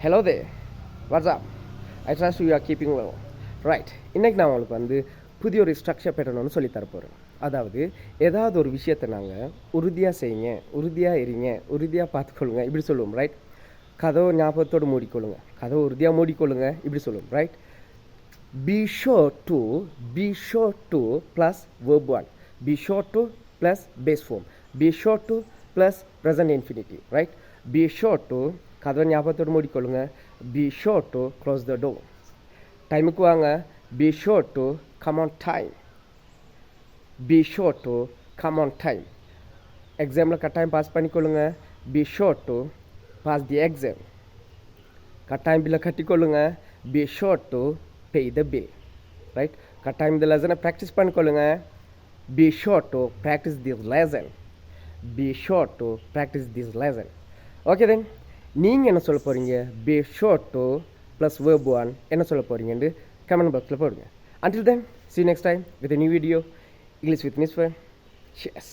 Hello there. What's up? I trust you are keeping well. Right. இன்னைக்கு நான் உங்களுக்கு புதிய ஒரு ஸ்ட்ரக்சர் பேட்டர்ன் ஒன்று சொல்லி தரப்போகிறேன். அதாவது ஏதாவது ஒரு விஷயத்தை நாங்கள் உறுதியாக செய்யுங்க, உறுதியாக இருங்க, உறுதியாக பார்த்துக்கொள்ளுங்க இப்படி சொல்லுவோம். ரைட். கதவை ஞாபகத்தோடு மூடிக்கொள்ளுங்க, கதவை உறுதியாக மூடிக்கொள்ளுங்க இப்படி சொல்லுவோம். Right. Be sure to plus verb 1. Be sure to plus base form. Be sure to plus present infinitive. Right. Be sure to கதவை ஞாபகத்தோடு மூடிக்கொள்ளுங்க. Be sure to close the door. டைமுக்கு வாங்க. Be sure to come on time. Be sure to come on time. எக்ஸாமில் கட்டாயம் pass பண்ணிக்கொள்ளுங்க. Be sure to pass the exam. கட்டாயம் பில்லை கட்டிக்கொள்ளுங்க. Be sure to pay the bill. Right? கட்டாயம் இந்த லெசனை ப்ராக்டிஸ் பண்ணிக்கொள்ளுங்க. Be sure to practice this lesson. Be sure to practice this lesson. Okay then. நீங்கள் என்ன சொல்ல போகிறீங்க? Be sure to plus verb 1 என்ன சொல்ல போகிறீங்கன்னு கமெண்ட் பாக்ஸில் போடுங்க. Until then, see you next time with a new video. English with Niswa. Cheers.